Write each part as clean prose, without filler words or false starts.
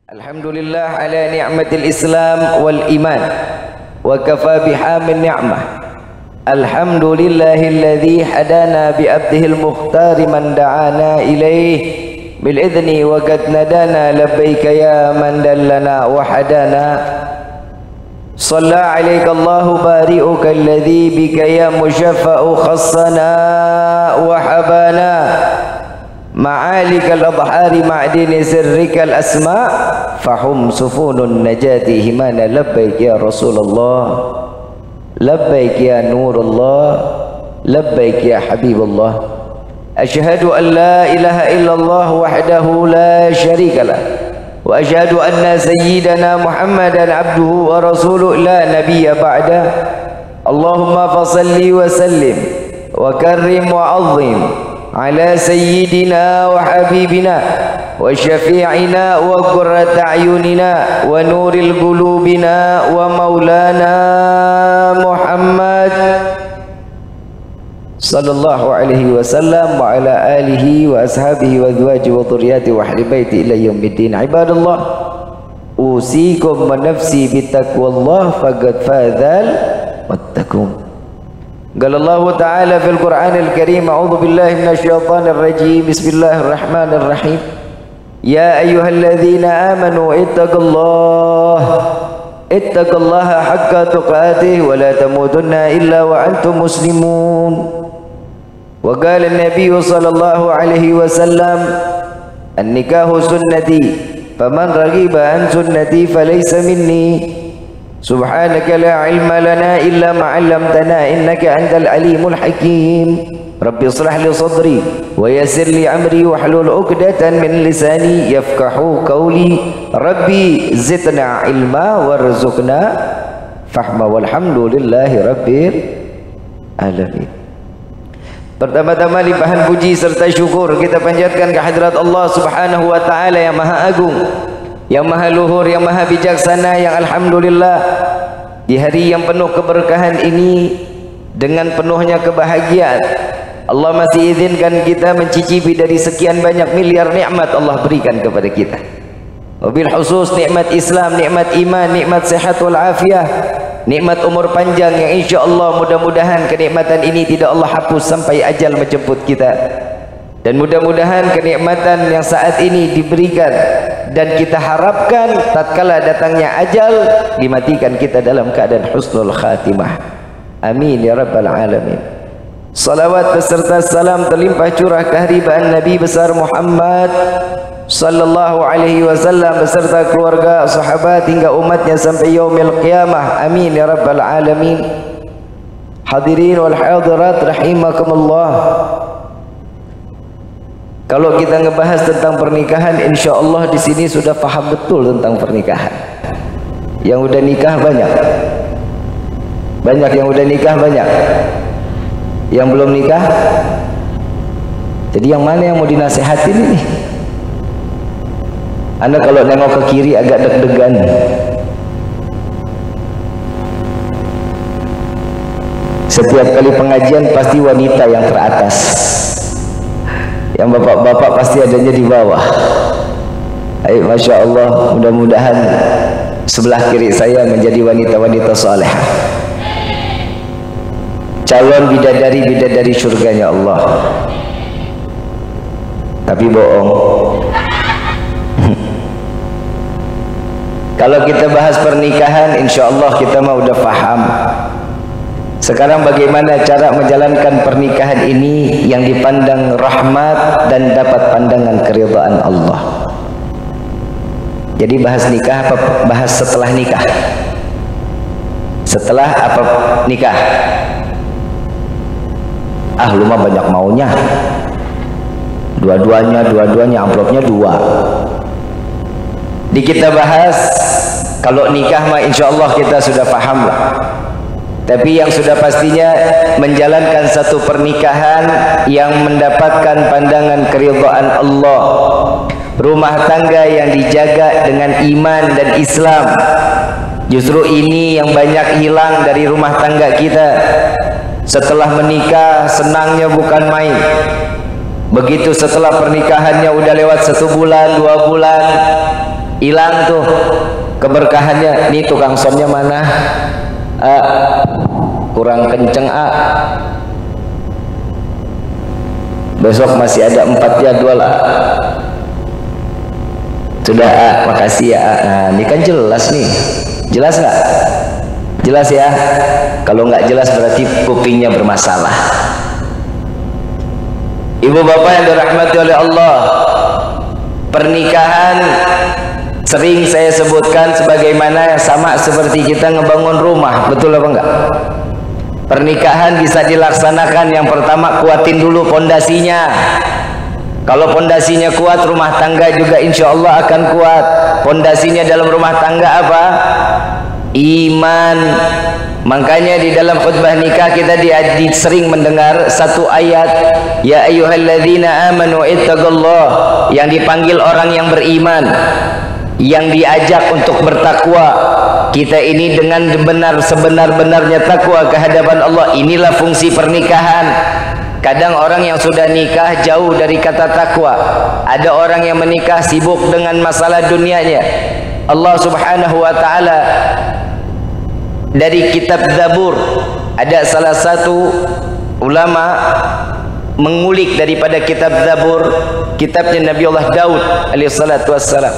Alhamdulillah ala ni'matil Islam wal iman wa kafa bihamil ni'mah. Alhamdulillahilladzi hadana bi abdihil mukhtari man da'ana ilaih bil idzni wa qad nadana labbaika ya man dallana wa hadana. Shalla alaika Allahu bari'uka alladzi bika ya musyaffa'u khassana wa habana. Ma'alikal adhari ma'dini sirrikal asma' fahum sufunun najati himana. Labbaik ya Rasulullah, labbaik ya Nurullah, labbaik ya Habibullah. Asyhadu an la ilaha illallah wahdahu la syarika lah, wa asyhadu anna sayyidana Muhammadan abduhu wa rasuluh la nabiyya ba'da. Allahumma fasalli wa sallim wa karrim wa azim ala sayyidina wa habibina wa syafi'ina wa qurrata a'yunina wa nuril qulubina wa maulana Muhammad sallallahu alaihi wasallam wa ala alihi wa ashabihi wa azwajihi wa dhurriyyati wa ahli baiti ila yaumiddin. Ibadallah, usikum wa nafsi bitaqwallah faqad fazal wattaqun. قال الله تعالى في القرآن الكريم: أعوذ بالله من الشيطان الرجيم، بسم الله الرحمن الرحيم. يا أيها الذين آمنوا اتقوا الله حق تقاته ولا تموتن إلا وأنتم مسلمون. وقال النبي صلى الله عليه وسلم: النكاح سنتي فمن رغب عن سنتي فليس مني. Subhanaka la ilma lana illa ma 'allamtana innaka antal alimul hakim. Rabbi shrah li sadri wa yassir li amri wahlul 'uqdatan min lisani yafqahu qawli. Rabbi zidna ilma warzuqna fahma walhamdulillahi rabbil alamin. Pertama-tama limpahan puji serta syukur kita panjatkan ke hadirat Allah Subhanahu wa taala yang Maha Agung, yang Maha Luhur, yang Maha Bijaksana, yang alhamdulillah di hari yang penuh keberkahan ini dengan penuhnya kebahagiaan Allah masih izinkan kita mencicipi dari sekian banyak miliar nikmat Allah berikan kepada kita. Wabil khusus nikmat Islam, nikmat iman, nikmat sehat wal afiyah, nikmat umur panjang yang insyaallah mudah-mudahan kenikmatan ini tidak Allah hapus sampai ajal menjemput kita. Dan mudah-mudahan kenikmatan yang saat ini diberikan dan kita harapkan tatkala datangnya ajal dimatikan kita dalam keadaan husnul khatimah. Amin ya rabbal alamin. Salawat beserta salam terlimpah curah kehadiran Nabi besar Muhammad sallallahu alaihi wasallam beserta keluarga, sahabat hingga umatnya sampai yaumil qiyamah. Amin ya rabbal alamin. Hadirin wal hadirat rahimakumullah. Kalau kita ngebahas tentang pernikahan, insya Allah di sini sudah paham betul tentang pernikahan. Yang udah nikah banyak, yang udah nikah banyak, yang belum nikah. Jadi yang mana yang mau dinasehatin ini? Anda kalau nengok ke kiri agak deg-degan. Setiap kali pengajian pasti wanita yang teratas. Yang bapak-bapak pasti adanya di bawah. Ayo, Masya Allah, mudah-mudahan sebelah kiri saya menjadi wanita-wanita saleh, calon bidadari-bidadari surganya Allah. Tapi bohong. Kalau kita bahas pernikahan, insya Allah kita mah udah paham. Sekarang bagaimana cara menjalankan pernikahan ini yang dipandang rahmat dan dapat pandangan keridhaan Allah. Jadi bahas nikah apa bahas setelah nikah? Setelah apa nikah? Ah, lu mah banyak maunya. Dua-duanya amplopnya 2. Di kita bahas kalau nikah mah insya Allah kita sudah paham lah. Tapi yang sudah pastinya menjalankan satu pernikahan yang mendapatkan pandangan keridhaan Allah, rumah tangga yang dijaga dengan iman dan Islam. Justru ini yang banyak hilang dari rumah tangga kita. Setelah menikah senangnya bukan main. Begitu setelah pernikahannya udah lewat 1 bulan, 2 bulan, hilang tuh keberkahannya. Nih tukang somnya mana? Kurang kenceng besok masih ada 4 jadwal sudah makasih ya. Nah ini kan jelas nih, jelas nggak? Jelas ya. Kalau nggak jelas berarti kupingnya bermasalah. Ibu bapak yang dirahmati oleh Allah, pernikahan sering saya sebutkan sebagaimana sama seperti kita ngebangun rumah, betul apa enggak? Pernikahan bisa dilaksanakan, yang pertama kuatin dulu pondasinya. Kalau pondasinya kuat, rumah tangga juga insya Allah akan kuat. Pondasinya dalam rumah tangga apa? Iman. Makanya di dalam khutbah nikah kita sering mendengar satu ayat, ya ayyuhalladzina amanu ittaqullah, yang dipanggil orang yang beriman, yang diajak untuk bertakwa. Kita ini dengan sebenar-benarnya takwa ke hadapan Allah. Inilah fungsi pernikahan. Kadang orang yang sudah nikah jauh dari kata takwa. Ada orang yang menikah sibuk dengan masalah dunianya. Allah Subhanahu wa taala dari kitab Zabur, ada salah satu ulama mengulik daripada kitab Zabur, kitabnya Nabi Allah Daud alaihissalatu wassalam.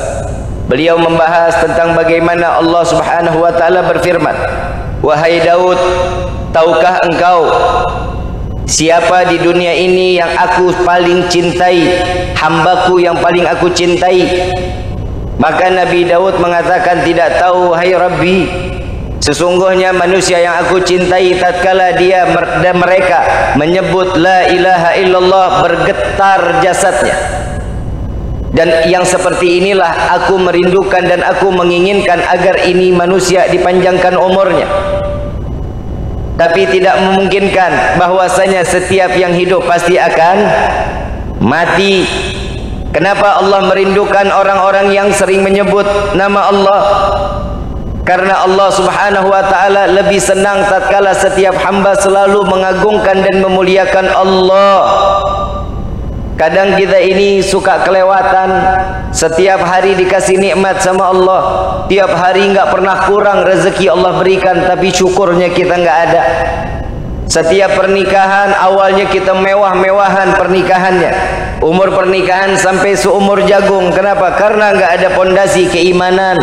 Beliau membahas tentang bagaimana Allah Subhanahu wa taala berfirman, wahai Daud, tahukah engkau siapa di dunia ini yang aku paling cintai, hambaku yang paling aku cintai? Maka Nabi Daud mengatakan, tidak tahu hai Rabbi. Sesungguhnya manusia yang aku cintai tatkala mereka menyebut la ilaha illallah bergetar jasadnya. Dan yang seperti inilah aku merindukan dan aku menginginkan agar ini manusia dipanjangkan umurnya. Tapi tidak memungkinkan bahwasanya setiap yang hidup pasti akan mati. Kenapa Allah merindukan orang-orang yang sering menyebut nama Allah? Karena Allah Subhanahu wa taala lebih senang tatkala setiap hamba selalu mengagungkan dan memuliakan Allah. Kadang kita ini suka kelewatan. Setiap hari dikasih nikmat sama Allah, tiap hari nggak pernah kurang rezeki Allah berikan, tapi syukurnya kita nggak ada. Setiap pernikahan awalnya kita mewah-mewahan pernikahannya, umur pernikahan sampai seumur jagung. Kenapa? Karena nggak ada pondasi keimanan.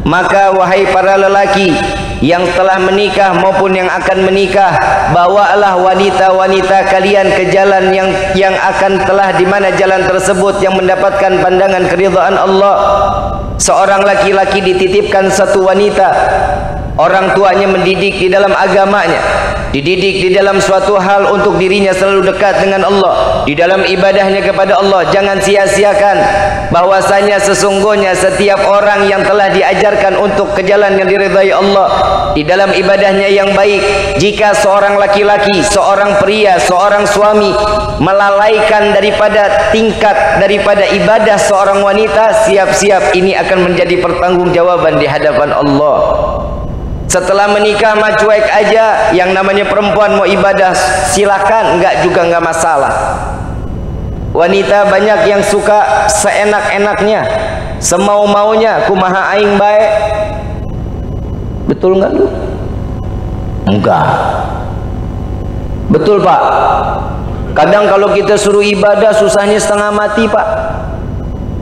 Maka wahai para lelaki yang telah menikah maupun yang akan menikah, bawalah wanita-wanita kalian ke jalan yang akan telah di mana jalan tersebut yang mendapatkan pandangan keridhaan Allah. Seorang laki-laki dititipkan satu wanita, orang tuanya mendidik di dalam agamanya, dididik di dalam suatu hal untuk dirinya selalu dekat dengan Allah, di dalam ibadahnya kepada Allah. Jangan sia-siakan bahwasanya sesungguhnya setiap orang yang telah diajarkan untuk ke jalan yang diridhai Allah, di dalam ibadahnya yang baik, jika seorang laki-laki, seorang pria, seorang suami melalaikan daripada tingkat daripada ibadah seorang wanita, siap-siap ini akan menjadi pertanggungjawaban di hadapan Allah. Setelah menikah mah cuek aja, yang namanya perempuan mau ibadah silakan, enggak juga enggak masalah. Wanita banyak yang suka seenak-enaknya, semau-maunya, kumaha aing bae. Betul enggak lu? Enggak. Betul Pak. Kadang kalau kita suruh ibadah susahnya setengah mati Pak.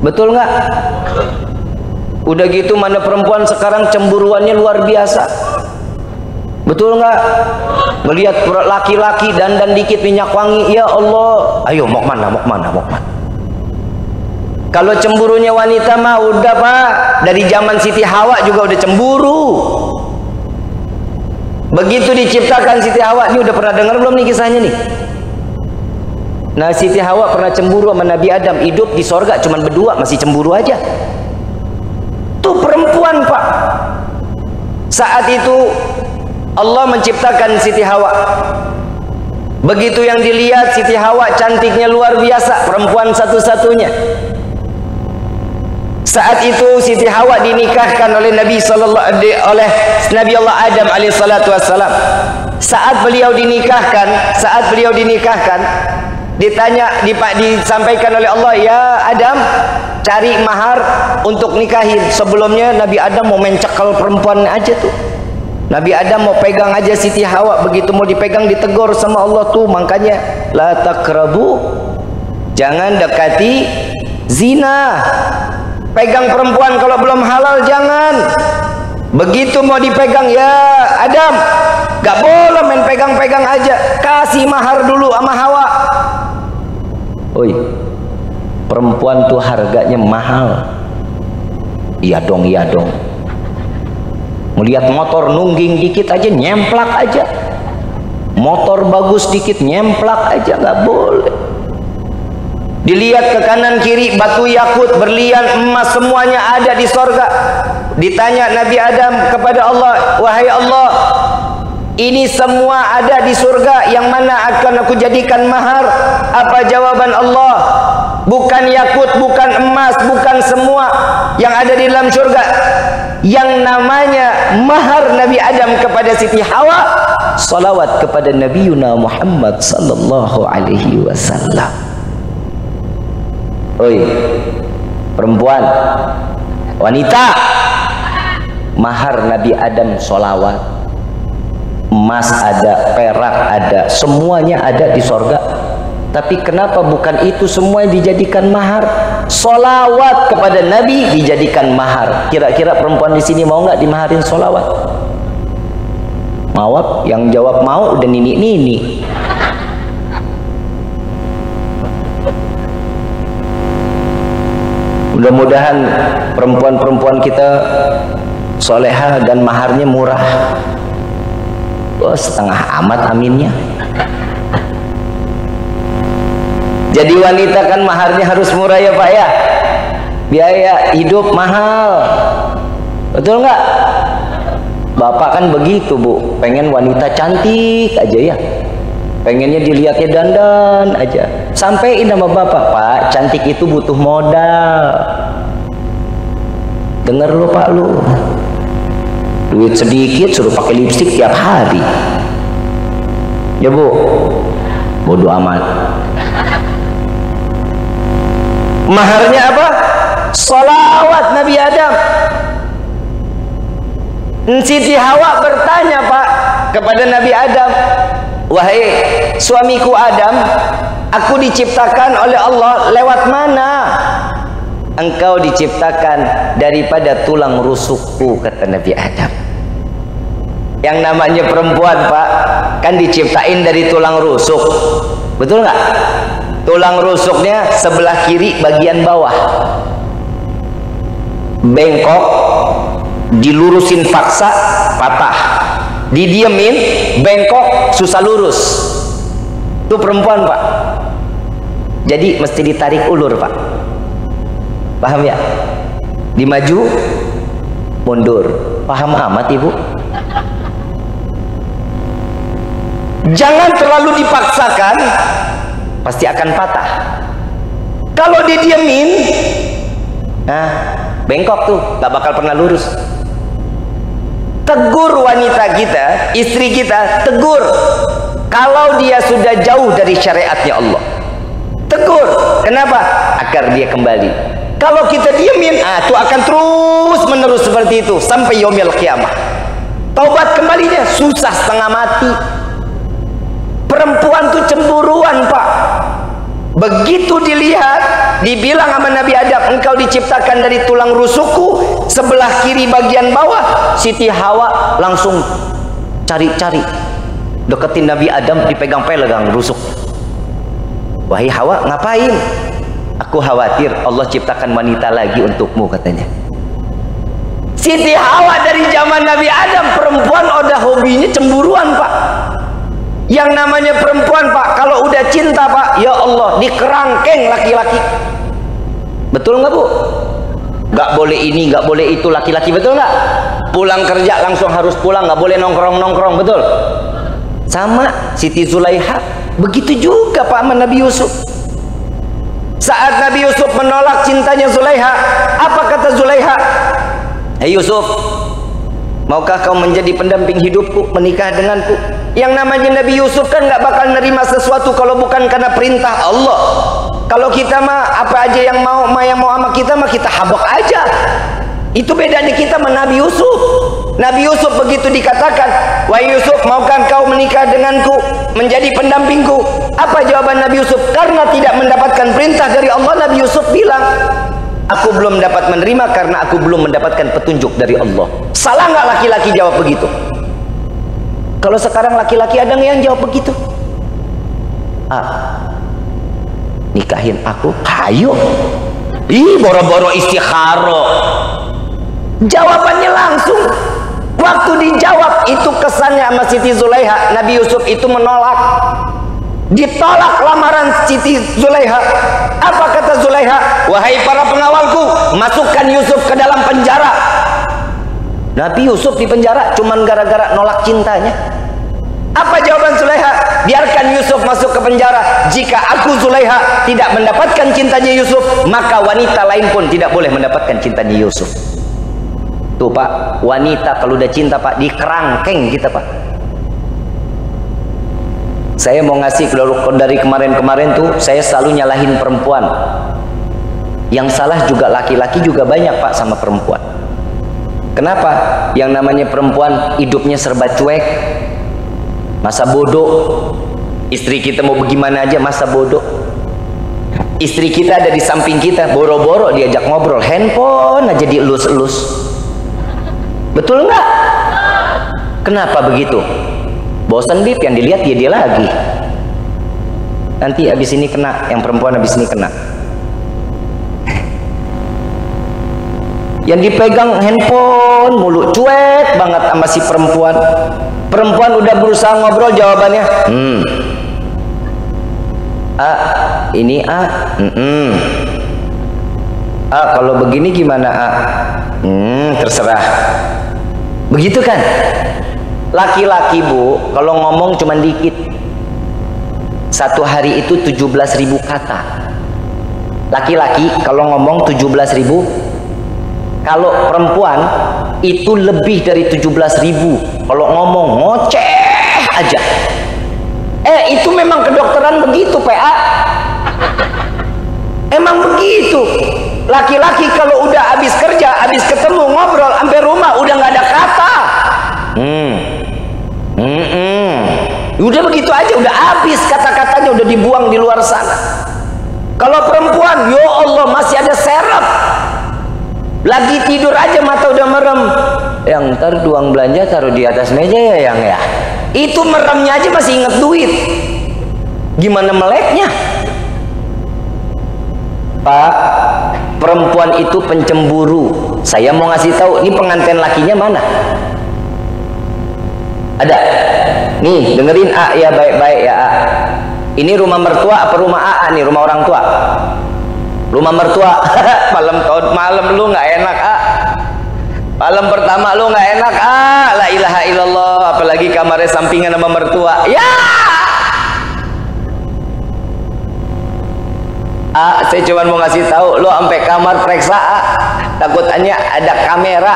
Betul enggak? Udah gitu mana perempuan sekarang cemburuannya luar biasa. Betul nggak? Melihat laki-laki dandan dikit minyak wangi, ya Allah, ayo mau mana. Kalau cemburunya wanita mah udah Pak, dari zaman Siti Hawa juga udah cemburu. Begitu diciptakan Siti Hawa, ini udah pernah dengar belum nih kisahnya nih? Nah Siti Hawa pernah cemburu sama Nabi Adam, hidup di sorga cuman berdua masih cemburu aja. Tuh perempuan Pak. Saat itu Allah menciptakan Siti Hawa. Begitu yang dilihat Siti Hawa cantiknya luar biasa, perempuan satu-satunya. Saat itu Siti Hawa dinikahkan oleh Nabi Allah Adam alaihissalatu wassalam. Saat beliau dinikahkan, ditanya, disampaikan oleh Allah, ya Adam, cari mahar untuk nikahin. Sebelumnya Nabi Adam mau mencekal perempuan aja tuh. Nabi Adam mau pegang aja Siti Hawa, begitu mau dipegang ditegur sama Allah tuh. Makanya la taqrabu, jangan dekati zina. Pegang perempuan kalau belum halal jangan. Begitu mau dipegang, ya Adam, gak boleh main pegang-pegang aja, kasih mahar dulu sama Hawa. Oi, perempuan tuh harganya mahal. Iya dong, iya dong. Melihat motor nungging dikit aja nyemplak aja, motor bagus dikit nyemplak aja, gak boleh. Dilihat ke kanan kiri, batu yakut, berlian, emas, semuanya ada di sorga. Ditanya Nabi Adam kepada Allah, wahai Allah, ini semua ada di surga, yang mana akan aku jadikan mahar? Apa jawaban Allah? Bukan yakut, bukan emas, bukan semua yang ada di dalam surga. Yang namanya mahar Nabi Adam kepada Siti Hawa, salawat kepada Nabiuna Muhammad sallallahu alaihi wasallam. Oi, perempuan, wanita, mahar Nabi Adam solawat. Emas ada, perak ada, semuanya ada di sorga. Tapi kenapa bukan itu semua dijadikan mahar? Solawat kepada Nabi dijadikan mahar. Kira-kira perempuan di sini mau nggak dimaharin solawat? Mau? Yang jawab mau udah nini-nini. Mudah-mudahan perempuan-perempuan kita soleha dan maharnya murah. Oh, setengah amat aminnya. Jadi wanita kan maharnya harus murah ya Pak ya. Biaya hidup mahal. Betul nggak? Bapak kan begitu Bu, pengen wanita cantik aja ya. Pengennya dilihatnya dandan aja. Sampein sama bapak, Pak, cantik itu butuh modal. Dengar lu Pak lu, duit sedikit suruh pakai lipstik tiap hari. Ya Bu, bodoh amat. Maharnya apa? Salawat Nabi Adam. Siti Hawa bertanya Pak kepada Nabi Adam, wahai suamiku Adam, aku diciptakan oleh Allah lewat mana? Engkau diciptakan daripada tulang rusukku, kata Nabi Adam. Yang namanya perempuan Pak, kan diciptain dari tulang rusuk. Betul nggak? Tulang rusuknya sebelah kiri bagian bawah bengkok, dilurusin paksa patah, didiemin bengkok susah lurus. Itu perempuan Pak. Jadi mesti ditarik ulur Pak. Paham ya? Dimaju mundur. Paham amat Ibu? Jangan terlalu dipaksakan, pasti akan patah. Kalau didiemin, nah bengkok tuh, gak bakal pernah lurus. Tegur wanita kita, istri kita, tegur kalau dia sudah jauh dari syariatnya Allah. Tegur, kenapa? Agar dia kembali. Kalau kita diemin, itu akan terus menerus seperti itu sampai yaumil qiyamah. Taubat kembalinya susah setengah mati. Perempuan tuh cemburuan Pak. Begitu dilihat, dibilang sama Nabi Adam, engkau diciptakan dari tulang rusukku sebelah kiri bagian bawah. Siti Hawa langsung cari-cari, deketin Nabi Adam, dipegang-pegang rusuk. Wahai Hawa, ngapain? Aku khawatir Allah ciptakan wanita lagi untukmu, katanya. Siti Hawa dari zaman Nabi Adam, perempuan udah hobinya cemburuan Pak. Yang namanya perempuan Pak, kalau udah cinta Pak, ya Allah, dikerangkeng laki-laki. Betul nggak Bu? Nggak boleh ini, nggak boleh itu laki-laki, betul nggak? Pulang kerja langsung harus pulang, nggak boleh nongkrong-nongkrong, betul? Sama Siti Zulaiha, begitu juga Pak sama Nabi Yusuf. Saat Nabi Yusuf menolak cintanya Zulaiha, apa kata Zulaiha? Hei Yusuf, maukah kau menjadi pendamping hidupku, menikah denganku? Yang namanya Nabi Yusuf kan nggak bakal nerima sesuatu kalau bukan karena perintah Allah. Kalau kita mah apa aja yang mau sama kita mah kita habok aja. Itu bedanya kita sama Nabi Yusuf. Nabi Yusuf begitu dikatakan, wahai Yusuf, maukah kau menikah denganku, menjadi pendampingku? Apa jawaban Nabi Yusuf? Karena tidak mendapatkan perintah dari Allah, Nabi Yusuf bilang, aku belum dapat menerima karena aku belum mendapatkan petunjuk dari Allah. Salah nggak laki-laki jawab begitu? Kalau sekarang laki-laki ada nggak yang jawab begitu? Nikahin aku? Hayo. Ih, boro-boro istikharah. Jawabannya langsung. Waktu dijawab itu kesannya sama Siti Zulaiha, Nabi Yusuf itu menolak. Ditolak lamaran Siti Zulaiha. Apa kata Zulaiha? Wahai para pengawalku, masukkan Yusuf ke dalam penjara. Nabi Yusuf di penjara cuman gara-gara nolak cintanya. Apa jawaban Zulaiha? Biarkan Yusuf masuk ke penjara. Jika aku Zulaiha tidak mendapatkan cintanya Yusuf, maka wanita lain pun tidak boleh mendapatkan cintanya Yusuf. Tuh Pak, wanita kalau udah cinta Pak, dikerangkeng kita Pak. Saya mau ngasih dari kemarin-kemarin tuh, saya selalu nyalahin perempuan. Yang salah juga laki-laki juga banyak Pak sama perempuan. Kenapa? Yang namanya perempuan hidupnya serba cuek, masa bodoh. Istri kita mau bagaimana aja masa bodoh. Istri kita ada di samping kita, boro-boro diajak ngobrol, handphone aja dielus-elus. Betul nggak? Kenapa begitu? Bosan bib, yang dilihat dia lagi. Nanti abis ini kena, yang perempuan abis ini kena. Yang dipegang handphone mulu, cuek banget sama si perempuan. Perempuan udah berusaha ngobrol, jawabannya ini kalau begini gimana terserah. Begitu kan? Laki-laki Bu, kalau ngomong cuman dikit. Satu hari itu 17.000 kata. Laki-laki kalau ngomong 17.000. Kalau perempuan itu lebih dari 17.000. Kalau ngomong ngoceh aja. Itu memang kedokteran begitu PA. Emang begitu. Laki-laki kalau udah habis kerja, habis ketemu ngobrol sampai rumah udah nggak ada kata. Udah begitu aja, udah habis kata-katanya, udah dibuang di luar sana. Kalau perempuan, ya Allah, masih ada serep. Lagi tidur aja mata udah merem. Yang ntar uang belanja taruh di atas meja ya yang ya. Itu meremnya aja masih inget duit. Gimana meleknya? Pak, perempuan itu pencemburu. Saya mau ngasih tahu, ini pengantin lakinya mana? Ada? Nih, dengerin ya, baik-baik ya. Ini rumah mertua apa rumah nih, rumah orang tua? Rumah mertua. malam lu nggak enak malam pertama lu nggak enak la ilaha illallah, apalagi kamarnya sampingan sama mertua ya. Saya cuma mau ngasih tahu, lo sampai kamar periksa takutnya ada kamera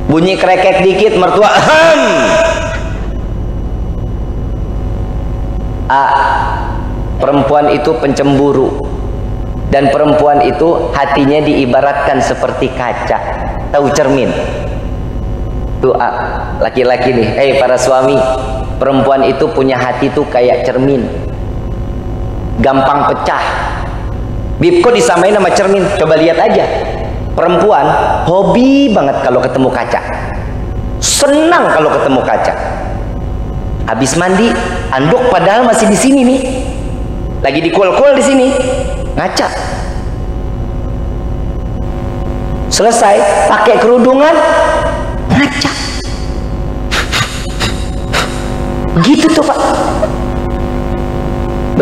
bunyi krekek dikit mertua perempuan itu pencemburu, dan perempuan itu hatinya diibaratkan seperti kaca, tahu cermin tuh laki-laki nih, para suami, perempuan itu punya hati tuh kayak cermin, gampang pecah. Bib, kok disamain sama cermin? Coba lihat aja, perempuan hobi banget kalau ketemu kaca, senang kalau ketemu kaca. Habis mandi, anduk padahal masih di sini nih, lagi dikul-kul di sini, ngaca. Selesai, pakai kerudungan, ngaca. Gitu tuh Pak.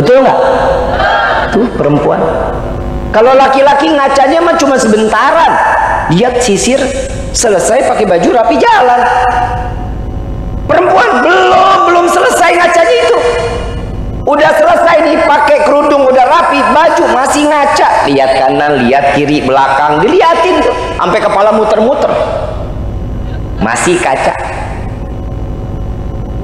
Betul nggak? Tuh perempuan. Kalau laki-laki ngacanya mah cuma sebentaran, dia sisir, selesai pakai baju rapi jalan. Perempuan belum selesai ngacanya itu, udah selesai nih pakai kerudung, udah rapi, baju masih ngaca, lihat kanan, lihat kiri, belakang, diliatin tuh sampai kepala muter-muter, masih kaca.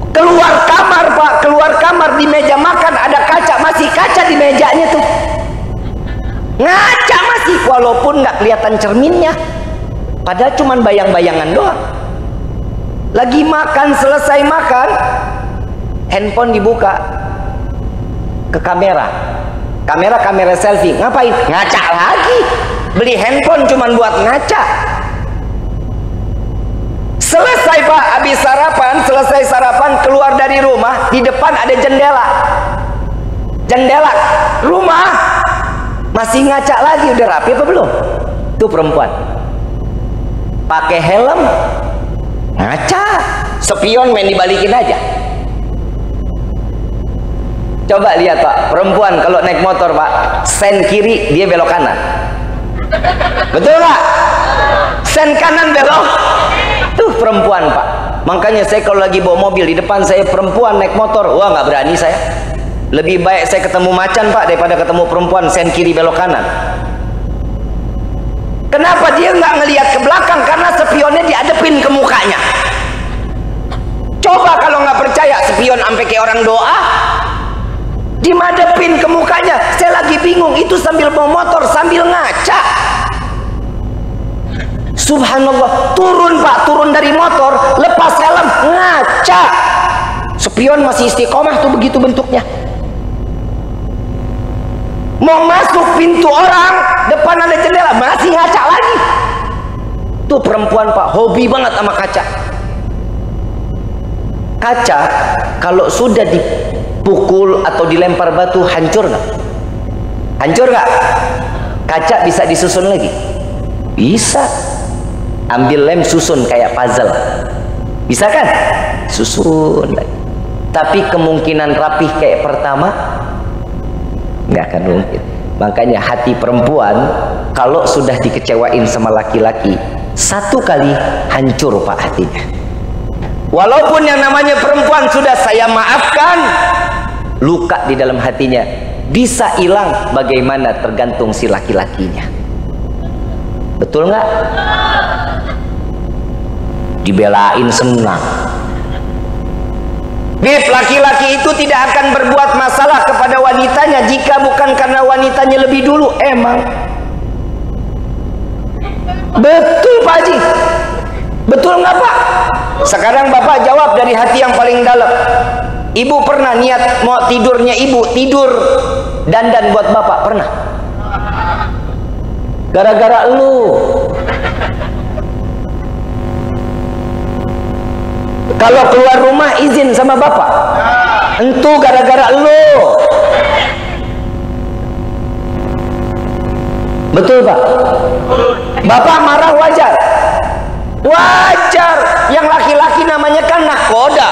Keluar kamar Pak, keluar kamar di meja makan ada kaca, masih kaca di mejanya tuh, ngaca masih, walaupun nggak kelihatan cerminnya, padahal cuman bayang-bayangan doang. Lagi makan, selesai makan, handphone dibuka ke kamera selfie, ngapain? Ngaca lagi. Beli handphone cuman buat ngaca. Selesai Pak, habis selesai sarapan, keluar dari rumah, di depan ada jendela rumah, masih ngaca lagi. Udah rapi apa belum? Tuh perempuan pakai helm, ngaca, spion main dibalikin aja. Coba lihat Pak, perempuan kalau naik motor Pak, sen kiri dia belok kanan, betul Pak? Sen kanan belok, tuh perempuan Pak. Makanya saya kalau lagi bawa mobil, di depan saya perempuan naik motor, wah nggak berani saya. Lebih baik saya ketemu macan Pak daripada ketemu perempuan sen kiri belok kanan. Kenapa dia nggak ngelihat ke belakang? Karena spionnya diadepin ke mukanya. Coba kalau nggak percaya, spion sampai kayak orang doa, dimadepin ke mukanya. Saya lagi bingung, itu sambil bawa motor sambil ngaca. Subhanallah, turun Pak, turun dari motor, lepas helm, ngaca. Spion masih istiqomah tuh, begitu bentuknya. Mau masuk pintu orang, depan ada jendela, masih ngaca lagi. Tuh perempuan Pak, hobi banget sama kaca. Kaca kalau sudah dipukul atau dilempar batu, hancur nggak? Hancur nggak? Kaca bisa disusun lagi? Bisa. Ambil lem, susun kayak puzzle, bisa kan? Susun lagi. Tapi kemungkinan rapih kayak pertama nggak akan mungkin. Makanya hati perempuan kalau sudah dikecewain sama laki-laki, satu kali hancur Pak hatinya. Walaupun yang namanya perempuan sudah saya maafkan, luka di dalam hatinya bisa hilang, bagaimana tergantung si laki-lakinya. Betul nggak? Dibelain senang. Bib, laki-laki itu tidak akan berbuat masalah kepada wanitanya jika bukan karena wanitanya lebih dulu. Emang betul Pak Haji? Betul nggak Pak? Sekarang Bapak jawab dari hati yang paling dalam. Ibu pernah niat mau tidurnya ibu, tidur dandan buat Bapak? Pernah? Gara-gara lu. Kalau keluar rumah izin sama Bapak, entu gara-gara lu. Betul Pak? Bapak marah wajar? Wajar. Yang laki-laki namanya kan nahkoda.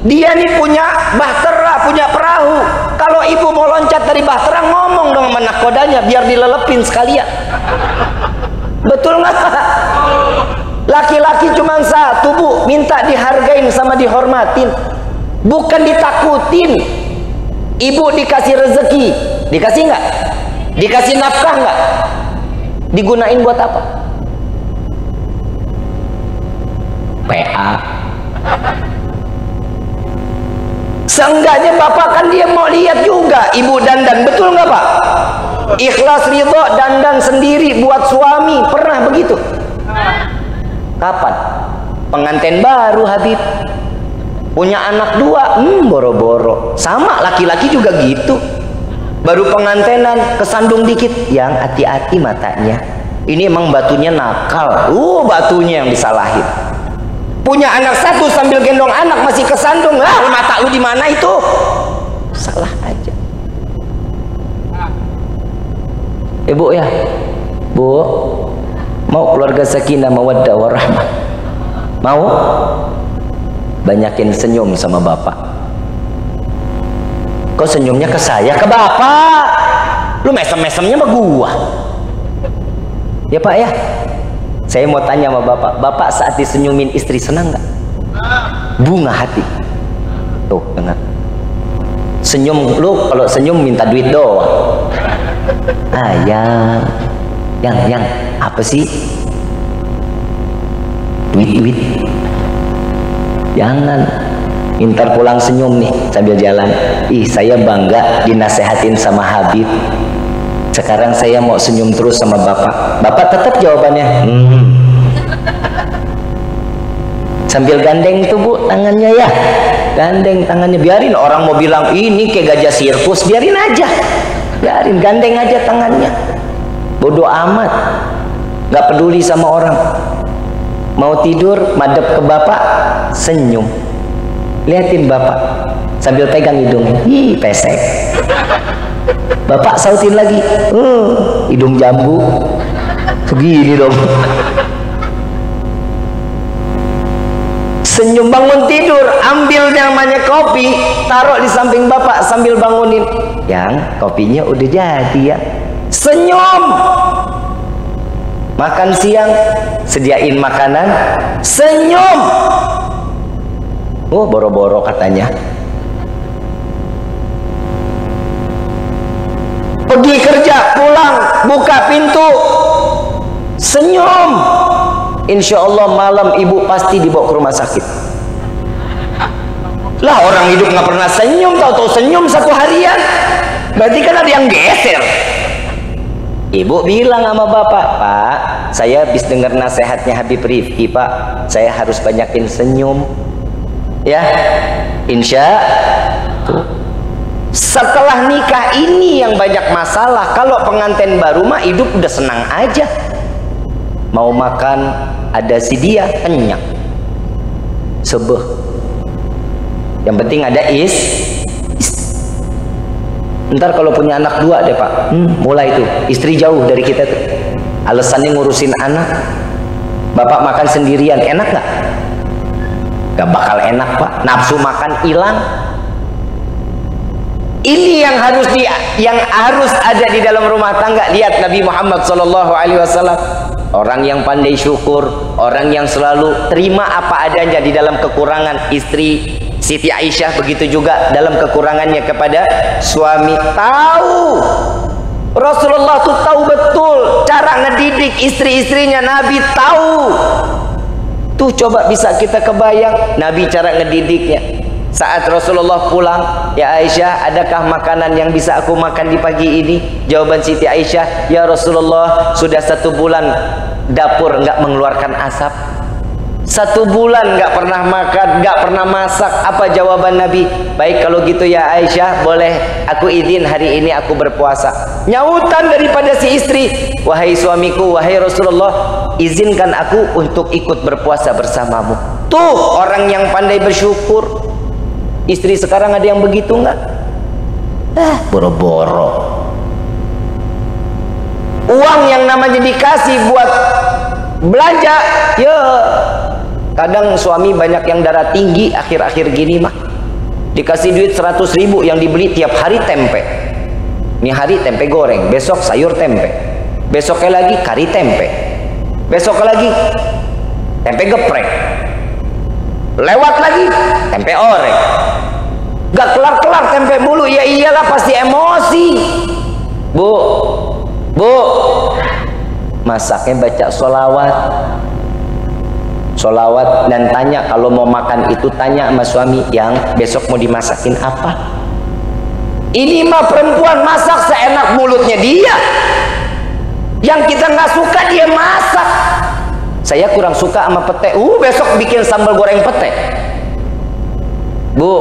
Dia nih punya bahtera, punya perahu. Kalau ibu mau loncat dari bahtera, ngomong dong sama nahkodanya biar dilelepin sekalian. Betul nggak? Laki-laki cuma satu Bu, minta dihargain sama dihormatin, bukan ditakutin. Ibu dikasih rezeki, dikasih nggak? Dikasih nafkah nggak? Digunain buat apa? PA. Seenggaknya Bapak kan dia mau lihat juga ibu dandan, betul nggak Pak? Ikhlas ridho dandan sendiri buat suami, pernah begitu? Kapan? Pengantin baru Habib, punya anak 2, boro-boro. Sama laki-laki juga gitu, baru pengantenan kesandung dikit, yang hati-hati matanya, ini emang batunya nakal, batunya yang disalahin. Punya anak 1 sambil gendong anak masih kesandung, mata lu di mana itu? Salah aja. Bu ya, Bu, mau keluarga sakinah mawaddah warahmah? Mau? Banyakin senyum sama Bapak. Kok senyumnya ke saya, ke Bapak? Lu mesem-mesemnya sama gua. Ya Pak ya. Saya mau tanya sama Bapak, Bapak saat disenyumin istri senang nggak? Bunga hati. Tuh, dengar. Senyum lu kalau senyum minta duit doang. Yang apa sih? Duit. Jangan. Ntar pulang senyum nih sambil jalan. Ih, saya bangga dinasehatin sama Habib. Sekarang saya mau senyum terus sama bapak. Bapak tetap jawabannya sambil gandeng tuh bu tangannya ya, gandeng tangannya. Biarin orang mau bilang ini kayak gajah sirkus, biarin aja, biarin, gandeng aja tangannya. Bodoh amat, nggak peduli sama orang. Mau tidur madep ke bapak, senyum, liatin bapak sambil pegang hidungnya. Ih, pesek. Bapak sautin lagi, hidung jambu segini dong. Senyum. Bangun tidur, ambil namanya kopi, taruh di samping bapak sambil bangunin. Yang kopinya udah jadi ya. Senyum. Makan siang, sediain makanan, senyum. Oh, boro-boro katanya. Pergi kerja, pulang, buka pintu, senyum. Insya Allah malam ibu pasti dibawa ke rumah sakit. Lah orang hidup nggak pernah senyum, tahu-tahu senyum satu harian, berarti kan ada yang geser. Ibu bilang sama bapak, Pak, saya habis dengar nasihatnya Habib Rifki, Pak, saya harus banyakin senyum. Ya, insya tuh. Setelah nikah ini yang banyak masalah. Kalau pengantin baru mah hidup udah senang aja. Mau makan ada si dia, kenyang, sebeh. Yang penting ada ntar kalau punya anak dua deh pak, mulai tuh istri jauh dari kita tuh, alasannya ngurusin anak. Bapak makan sendirian enak nggak? Gak bakal enak pak, nafsu makan hilang. Ini yang harus ada di dalam rumah tangga. Lihat Nabi Muhammad SAW, orang yang pandai syukur, orang yang selalu terima apa adanya di dalam kekurangan istri. Siti Aisyah begitu juga dalam kekurangannya kepada suami. Tahu Rasulullah tuh tahu betul cara ngedidik istri-istrinya. Nabi tahu. Tuh coba bisa kita kebayang Nabi cara ngedidiknya. Saat Rasulullah pulang, ya Aisyah, adakah makanan yang bisa aku makan di pagi ini? Jawaban Siti Aisyah, ya Rasulullah, sudah 1 bulan dapur nggak mengeluarkan asap. 1 bulan nggak pernah makan, nggak pernah masak. Apa jawaban Nabi? Baik kalau gitu ya Aisyah, boleh aku izin hari ini aku berpuasa. Nyautan daripada si istri, wahai suamiku, wahai Rasulullah, izinkan aku untuk ikut berpuasa bersamamu. Tuh orang yang pandai bersyukur. Istri sekarang ada yang begitu nggak? Boro-boro. Uang yang namanya dikasih buat belanja, ya kadang suami banyak yang darah tinggi akhir-akhir gini mah. Dikasih duit 100.000 yang dibeli tiap hari tempe. Ini hari tempe goreng, besok sayur tempe, besoknya lagi kari tempe, besok lagi tempe geprek, lewat lagi tempe orek. Gak kelar-kelar tempe mulu. Ya iyalah pasti emosi. Bu, masaknya baca sholawat. Sholawat dan tanya kalau mau makan itu, tanya sama suami yang besok mau dimasakin apa. Ini mah perempuan masak seenak mulutnya dia. Yang kita nggak suka dia masak. Saya kurang suka sama pete. Besok bikin sambal goreng pete. Bu,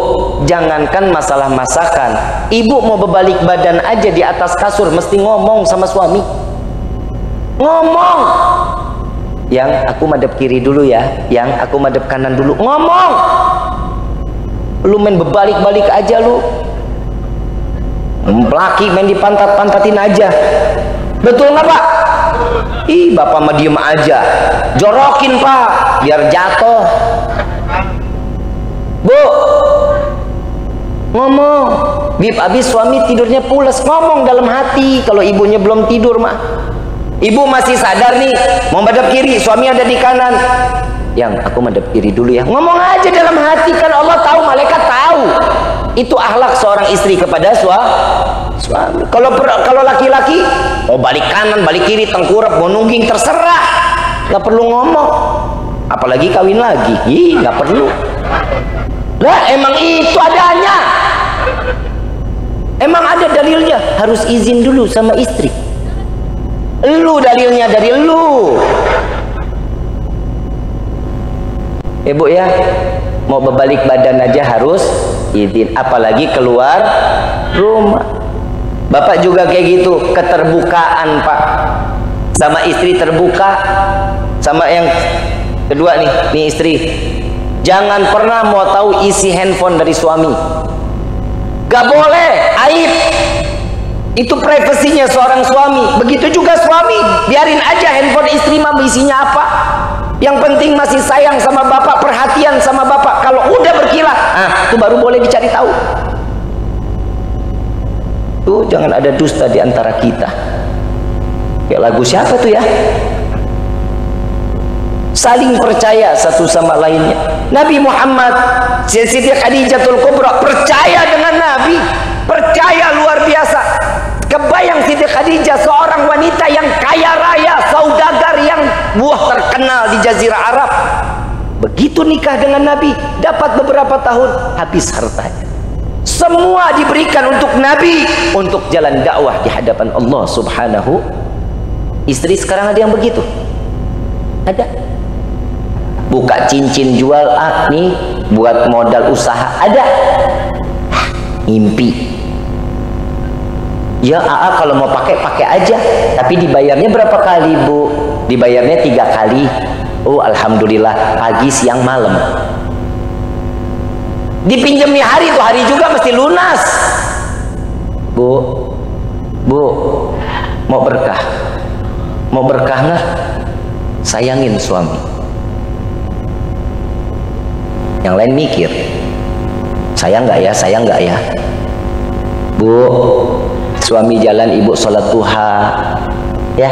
jangankan masalah masakan, ibu mau berbalik badan aja di atas kasur mesti ngomong sama suami. Ngomong. Yang aku madep kiri dulu ya, yang aku madep kanan dulu. Ngomong. Lu main berbalik-balik aja lu. Laki main dipantat-pantatin aja. Betul nggak pak? Ih, bapak mah diem aja. Jorokin pak, biar jatuh. Bu, ngomong. Bib, abis suami tidurnya pules, ngomong dalam hati. Kalau ibunya belum tidur mah, ibu masih sadar nih, mau madep kiri, suami ada di kanan. Yang aku madep kiri dulu ya. Ngomong aja dalam hati, kan Allah tahu, malaikat tahu. Itu akhlak seorang istri kepada suami. Kalau laki-laki mau balik kanan, balik kiri, tengkurap, mau nungging, terserah. Nggak perlu ngomong. Apalagi kawin lagi, nggak perlu. Lah emang itu adanya. Emang ada dalilnya, harus izin dulu sama istri. Lu dalilnya dari lu. Bu ya, mau berbalik badan aja harus izin, apalagi keluar rumah. Bapak juga kayak gitu, keterbukaan Pak. Sama istri terbuka. Sama yang kedua nih istri. Jangan pernah mau tahu isi handphone dari suami. Gak boleh, aib. Itu privasinya seorang suami. Begitu juga suami, biarin aja handphone istri mah isinya apa. Yang penting masih sayang sama bapak, perhatian sama bapak. Kalau udah berkilat, itu baru boleh dicari tahu. Tuh jangan ada dusta di antara kita. Kayak lagu siapa tuh ya? Saling percaya satu sama lainnya. Nabi Muhammad, Siti Khadijatul Kubra percaya dengan Nabi, percaya luar biasa. Kebayang Siti Khadijah, seorang wanita yang kaya raya, saudagar yang buah terkenal di Jazirah Arab. Begitu nikah dengan Nabi, dapat beberapa tahun habis hartanya. Semua diberikan untuk Nabi, untuk jalan dakwah di hadapan Allah Subhanahu. Istri sekarang ada yang begitu? Ada. Buka cincin jual nih buat modal usaha, ada. Mimpi. Ya kalau mau pakai aja, tapi dibayarnya berapa kali Bu? Dibayarnya 3 kali. Oh alhamdulillah, pagi siang malam. Dipinjami hari tuh, hari juga mesti lunas. Bu mau berkah nggak? Sayangin suami. Yang lain mikir, sayang nggak ya? Bu, suami jalan, ibu sholat duha ya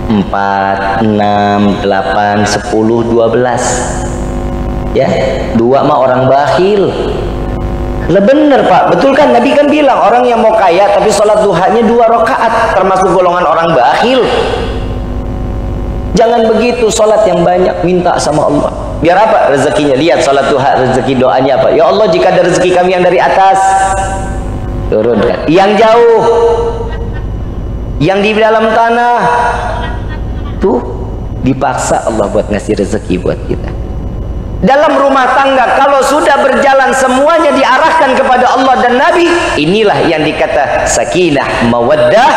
4, 6, 8, 10, 12 ya. 2 mah orang bakhil. Lah bener Pak, betul kan? Nabi kan bilang orang yang mau kaya tapi sholat duhanya 2 rakaat termasuk golongan orang bakhil. Jangan begitu, sholat yang banyak, minta sama Allah. Biar apa? Rezekinya. Lihat sholat duha, rezeki doanya apa? Ya Allah, jika ada rezeki kami yang dari atas, turunkan. Yang jauh, yang di dalam tanah, tuh dipaksa Allah buat ngasih rezeki buat kita. Dalam rumah tangga, kalau sudah berjalan semuanya diarahkan kepada Allah dan Nabi, inilah yang dikata sakinah, mawaddah.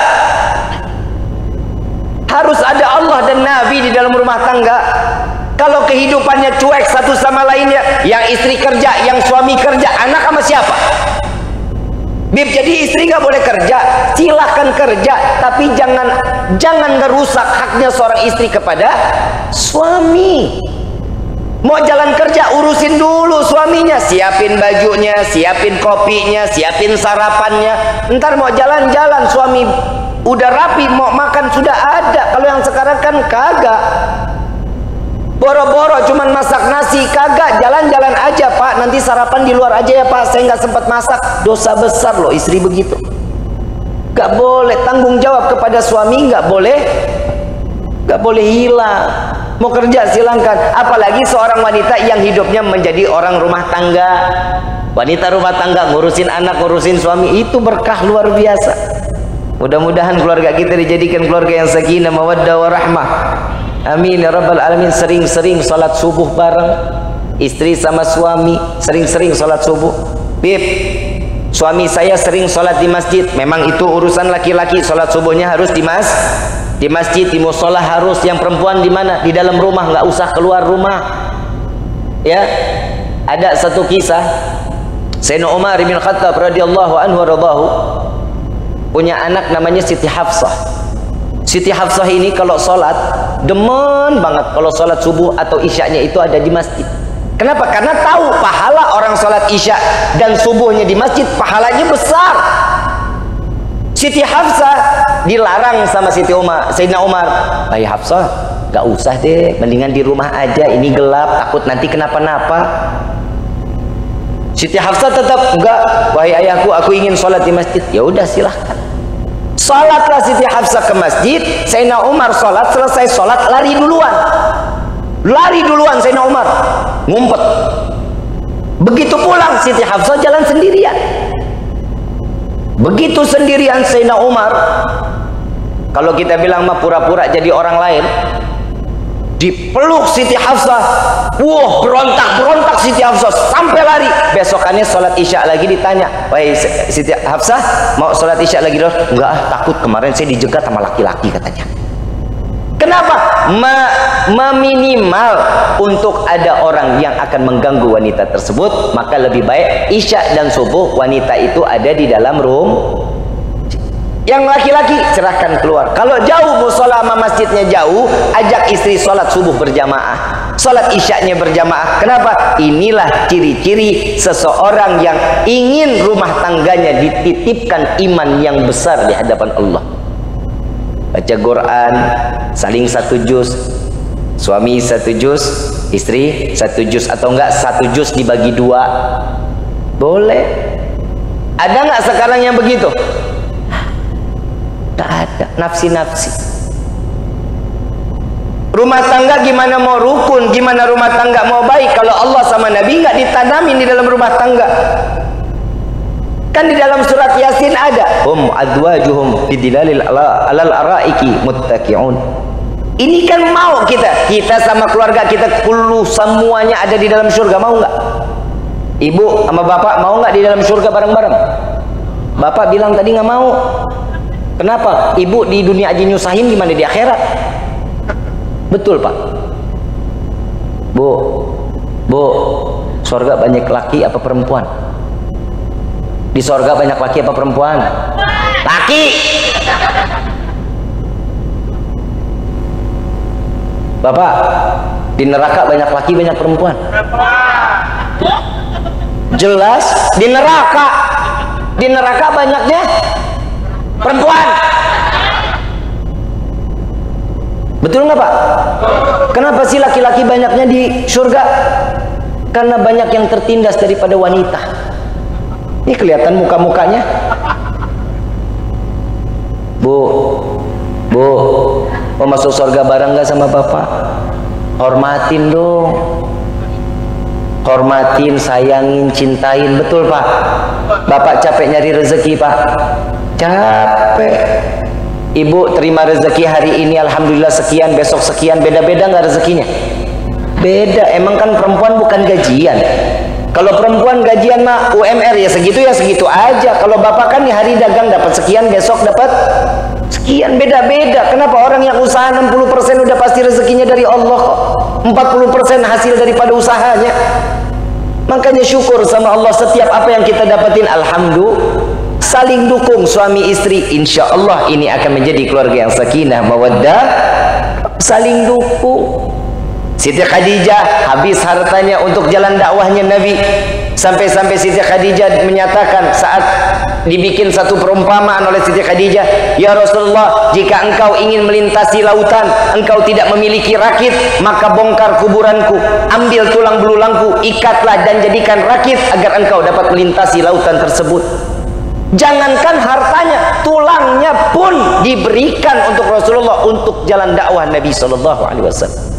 Harus ada Allah dan Nabi di dalam rumah tangga. Kalau kehidupannya cuek satu sama lainnya, yang istri kerja, yang suami kerja, anak sama siapa? Bib, jadi istri nggak boleh kerja, silahkan kerja, tapi jangan ngerusak haknya seorang istri kepada suami. Mau jalan kerja, urusin dulu suaminya, siapin bajunya, siapin kopinya, siapin sarapannya. Ntar mau jalan-jalan, suami udah rapi, mau makan sudah ada. Kalau yang sekarang kan kagak, boro-boro cuman masak nasi, kagak, jalan-jalan aja Pak, nanti sarapan di luar aja ya Pak, saya nggak sempat masak. Dosa besar loh istri begitu. Gak boleh, tanggung jawab kepada suami gak boleh hilang. Mau kerja silahkan, apalagi seorang wanita yang hidupnya menjadi orang rumah tangga. Wanita rumah tangga ngurusin anak, ngurusin suami, itu berkah luar biasa. Mudah-mudahan keluarga kita dijadikan keluarga yang sakinah, mawaddah, warahmah. Amin ya rabbal alamin. Sering-sering sholat subuh bareng, istri sama suami sering-sering sholat subuh. Bib, suami saya sering sholat di masjid. Memang itu urusan laki-laki, sholat subuhnya harus di masjid, di musola harus. Yang perempuan di mana? Di dalam rumah, nggak usah keluar rumah. Ya, ada satu kisah. Sayyidina Umar bin Khattab radhiyallahu anhu radhahu punya anak namanya Siti Hafsah. Siti Hafsah ini kalau sholat demen banget kalau sholat subuh atau isyaknya itu ada di masjid. Kenapa? Karena tahu pahala orang sholat isya dan subuhnya di masjid, pahalanya besar. Siti Hafsah dilarang sama Sayyidina Umar. Hai Hafsah, gak usah deh, mendingan di rumah aja, ini gelap, takut nanti kenapa-napa. Siti Hafsah tetap enggak, wahai ayahku, aku ingin sholat di masjid. Ya udah silahkan. Sholatlah Siti Hafsah ke masjid. Sayyidina Umar sholat, selesai sholat lari duluan Sayyidina Umar ngumpet. Begitu pulang Siti Hafsah jalan sendirian. Begitu sendirian Sayyidina Umar, kalau kita bilang mah pura-pura jadi orang lain, dipeluk Siti Hafsah. Wah, berontak Siti Hafsah sampai lari. Besokannya sholat isya lagi ditanya, "Wahai Siti Hafsah, mau sholat isya lagi?" Enggak, takut, kemarin saya dijegat sama laki-laki katanya. Kenapa? Meminimal untuk ada orang yang akan mengganggu wanita tersebut, maka lebih baik isya dan subuh wanita itu ada di dalam room. Yang laki-laki serahkan keluar. Kalau jauh musola sama masjidnya jauh, ajak istri sholat subuh berjamaah, sholat isyaknya berjamaah. Kenapa? Inilah ciri-ciri seseorang yang ingin rumah tangganya dititipkan iman yang besar di hadapan Allah. Baca Quran, saling satu juz, suami satu juz, istri satu juz, atau enggak satu juz dibagi dua, boleh. Ada nggak sekarang yang begitu? Tak ada, nafsi-nafsi. Rumah tangga gimana mau rukun, gimana rumah tangga mau baik kalau Allah sama Nabi nggak ditanamin di dalam rumah tangga? Kan di dalam surat Yasin ada, hum adwajuhum bidilalil alal araiki muttaqi'un. Ini kan mau kita sama keluarga kita kullu semuanya ada di dalam surga, mau nggak? Ibu sama bapak mau nggak di dalam surga bareng-bareng? Bapak bilang tadi nggak mau. Kenapa? Ibu di dunia aja nyusahin, gimana di akhirat? Betul Pak. Bu, surga banyak laki apa perempuan? Di surga banyak laki apa perempuan? Laki. Bapak, di neraka banyak laki banyak perempuan? Jelas di neraka. Di neraka banyaknya perempuan. Betul nggak Pak? Kenapa sih laki-laki banyaknya di surga? Karena banyak yang tertindas daripada wanita. Ini kelihatan muka-mukanya. Bu, mau masuk surga bareng nggak sama Bapak? Hormatin dong. Hormatin, sayangin, cintain. Betul Pak? Bapak capek nyari rezeki Pak? Capek. Ibu terima rezeki hari ini alhamdulillah sekian, besok sekian, beda-beda nggak rezekinya? Beda. Emang kan perempuan bukan gajian. Kalau perempuan gajian mah UMR ya segitu aja. Kalau bapak kan di hari dagang dapat sekian, besok dapat sekian, beda-beda. Kenapa? Orang yang usaha 60% udah pasti rezekinya dari Allah kok. 40% hasil daripada usahanya. Makanya syukur sama Allah setiap apa yang kita dapetin, alhamdulillah. Saling dukung suami istri, insya Allah ini akan menjadi keluarga yang sakinah mawaddah. Saling dukung. Siti Khadijah habis hartanya untuk jalan dakwahnya Nabi. Sampai-sampai Siti Khadijah menyatakan saat dibikin satu perumpamaan oleh Siti Khadijah, "Ya Rasulullah, jika engkau ingin melintasi lautan, engkau tidak memiliki rakit, maka bongkar kuburanku, ambil tulang belulangku, ikatlah dan jadikan rakit agar engkau dapat melintasi lautan tersebut." Jangankan hartanya, tulangnya pun diberikan untuk Rasulullah untuk jalan dakwah Nabi SAW.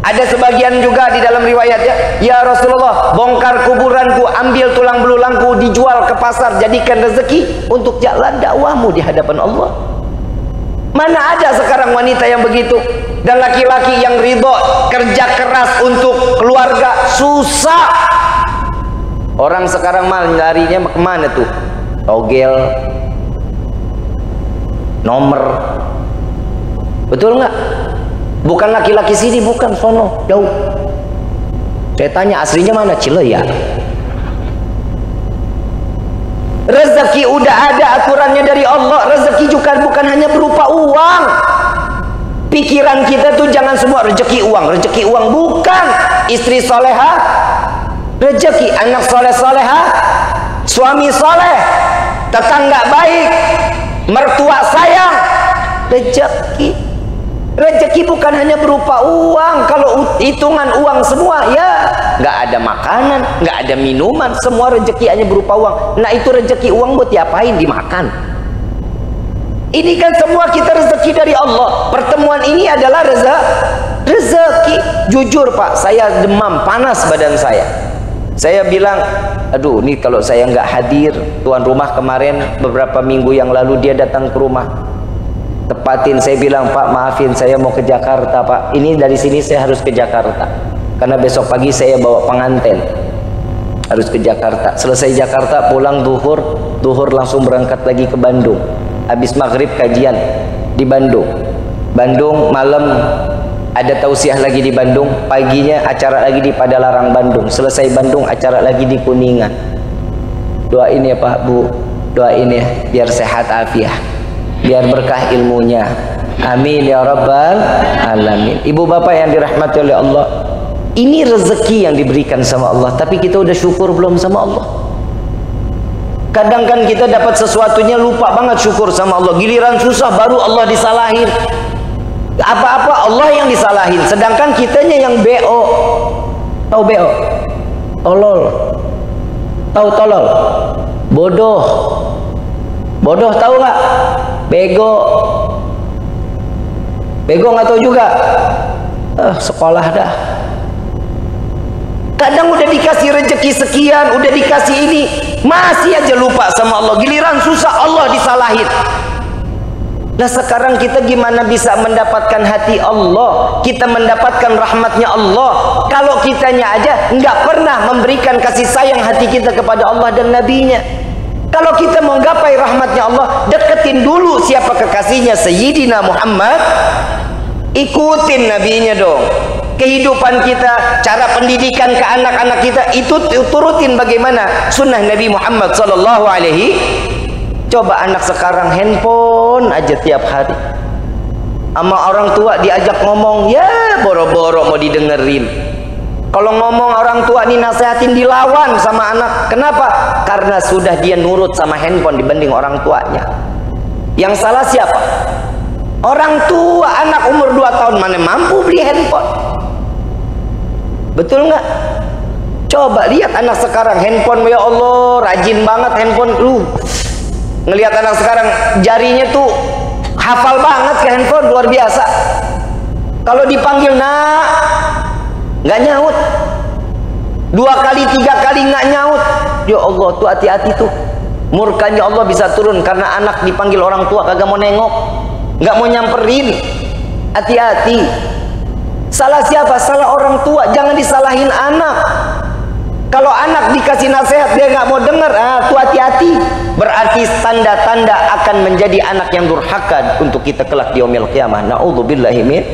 Ada sebagian juga di dalam riwayatnya, "Ya Rasulullah, bongkar kuburanku, ambil tulang belulangku, dijual ke pasar, jadikan rezeki untuk jalan dakwahmu di hadapan Allah." Mana ada sekarang wanita yang begitu? Dan laki-laki yang ridho kerja keras untuk keluarga, susah. Orang sekarang mal larinya kemana tuh? Togel, nomor. Betul nggak? Bukan laki-laki sini, bukan sono, jauh. Saya tanya aslinya mana? Cileya. Rezeki udah ada aturannya dari Allah. Rezeki juga bukan hanya berupa uang. Pikiran kita tuh jangan semua rezeki uang bukan. Istri soleha, rezeki. Anak soleh-soleha, suami soleh, tetangga baik, mertua sayang, rezeki. Rezeki bukan hanya berupa uang. Kalau hitungan uang semua, ya nggak ada makanan, nggak ada minuman, semua rezeki hanya berupa uang. Nah itu rezeki uang buat diapain? Dimakan. Ini kan semua kita rezeki dari Allah. Pertemuan ini adalah rezeki. Jujur Pak, saya demam, panas badan saya. Saya bilang, aduh nih kalau saya nggak hadir, tuan rumah kemarin beberapa minggu yang lalu dia datang ke rumah, tepatin saya bilang, Pak maafin saya mau ke Jakarta Pak, ini dari sini saya harus ke Jakarta karena besok pagi saya bawa pengantin, harus ke Jakarta. Selesai Jakarta pulang duhur langsung berangkat lagi ke Bandung, habis maghrib kajian di Bandung, malam ada tausiah lagi di Bandung, paginya acara lagi di Padalarang Bandung, selesai Bandung acara lagi di Kuningan. Doain ya Pak Bu, doain ya biar sehat afiah, biar berkah ilmunya, amin ya rabbal alamin. Ibu bapak yang dirahmati oleh Allah, ini rezeki yang diberikan sama Allah, tapi kita udah syukur belum sama Allah? Kadang kan kita dapat sesuatunya lupa banget syukur sama Allah, giliran susah baru Allah disalahin. Apa-apa Allah yang disalahin, sedangkan kitanya yang BO. Tahu BO? Tolol. Tahu tolol? Bodoh. Bodoh tahu nggak? Bego. Bego nggak tahu juga. Sekolah dah. Kadang udah dikasih rezeki sekian, udah dikasih ini, masih aja lupa sama Allah. Giliran susah Allah disalahin. Nah sekarang kita gimana bisa mendapatkan hati Allah, kita mendapatkan rahmatnya Allah, kalau kitanya aja nggak pernah memberikan kasih sayang hati kita kepada Allah dan Nabi-Nya. Kalau kita mau gapai rahmatnya Allah, deketin dulu siapa kekasihnya, Sayyidina Muhammad, ikutin Nabi-Nya dong. Kehidupan kita, cara pendidikan ke anak-anak kita, itu turutin bagaimana sunnah Nabi Muhammad sallallahu alaihi. Coba anak sekarang handphone aja tiap hari, sama orang tua diajak ngomong, ya boro-boro mau didengerin. Kalau ngomong orang tua nih nasihatin, dilawan sama anak. Kenapa? Karena sudah dia nurut sama handphone dibanding orang tuanya. Yang salah siapa? Orang tua. Anak umur 2 tahun mana mampu beli handphone? Betul nggak? Coba lihat anak sekarang handphone, ya Allah rajin banget handphone. Ngelihat anak sekarang jarinya tuh hafal banget ke handphone, luar biasa. Kalau dipanggil nak, nggak nyaut. 2 kali 3 kali nggak nyaut. Ya Allah tuh hati-hati tuh, murkanya Allah bisa turun karena anak dipanggil orang tua kagak mau nengok, nggak mau nyamperin. Hati-hati. Salah siapa? Salah orang tua. Jangan disalahin anak. Kalau anak dikasih nasihat dia nggak mau dengar, tuh hati-hati. Berarti tanda-tanda akan menjadi anak yang durhaka untuk kita kelak di yaumil qiyamah. Na'udzubillahi min.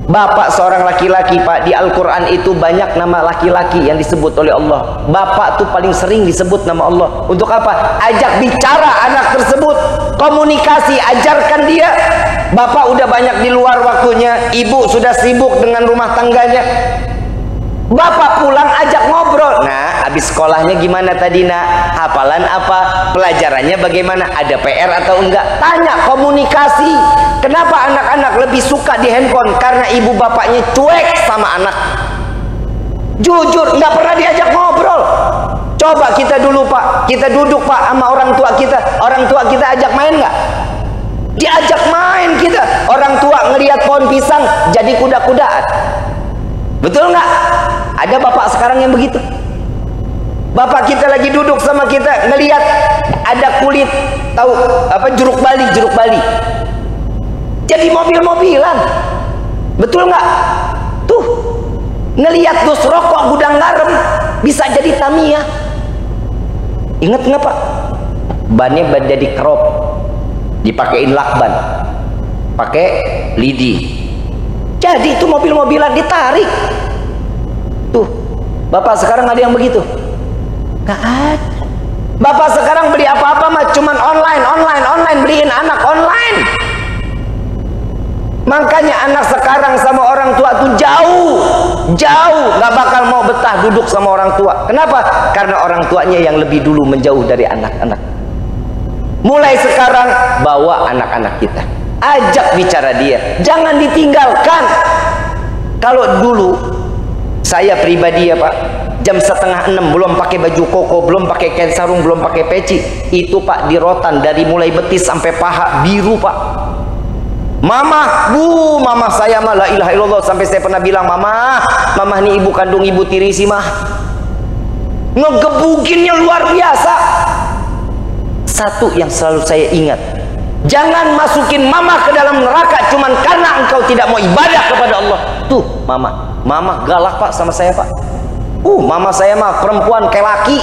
Bapak seorang laki-laki Pak, di Al-Quran itu banyak nama laki-laki yang disebut oleh Allah. Bapak tuh paling sering disebut nama Allah. Untuk apa? Ajak bicara anak tersebut, komunikasi, ajarkan dia. Bapak udah banyak di luar waktunya, ibu sudah sibuk dengan rumah tangganya. Bapak pulang ajak ngobrol. Nah, habis sekolahnya gimana tadi nak? Hafalan apa? Pelajarannya bagaimana? Ada PR atau enggak? Tanya, komunikasi. Kenapa anak-anak lebih suka di handphone? Karena ibu bapaknya cuek sama anak. Jujur, nggak pernah diajak ngobrol. Coba kita dulu Pak, kita duduk Pak sama orang tua kita. Orang tua kita ajak main nggak? Diajak main kita. Orang tua ngelihat pohon pisang jadi kuda-kudaan. Betul nggak? Ada bapak sekarang yang begitu. Bapak kita lagi duduk sama kita, ngelihat ada kulit, tahu apa, jeruk bali, jadi mobil-mobilan. Betul nggak? Tuh, ngelihat dus rokok gudang garam bisa jadi Tamiya. Ingat nggak Pak? Bannya jadi kerop, dipakein lakban, pakai lidi. Jadi itu mobil-mobilan ditarik. Tuh, bapak sekarang ada yang begitu? Nggak ada. Bapak sekarang beli apa-apa mah cuman online, beliin anak online. Makanya anak sekarang sama orang tua tuh jauh, nggak bakal mau betah duduk sama orang tua. Kenapa? Karena orang tuanya yang lebih dulu menjauh dari anak-anak. Mulai sekarang bawa anak-anak kita, ajak bicara dia, jangan ditinggalkan. Kalau dulu saya pribadi ya Pak, jam 5:30 belum pakai baju koko, belum pakai kain sarung, belum pakai peci, itu Pak di rotan dari mulai betis sampai paha biru Pak. Mama, Bu, mama saya mah la ilaha illallah, sampai saya pernah bilang, mama nih ibu kandung ibu tiri sih mah. ngegebukinnya luar biasa. Satu yang selalu saya ingat, jangan masukin mama ke dalam neraka cuman karena engkau tidak mau ibadah kepada Allah. Tuh mama galak Pak sama saya Pak. Mama saya mah perempuan kayak laki.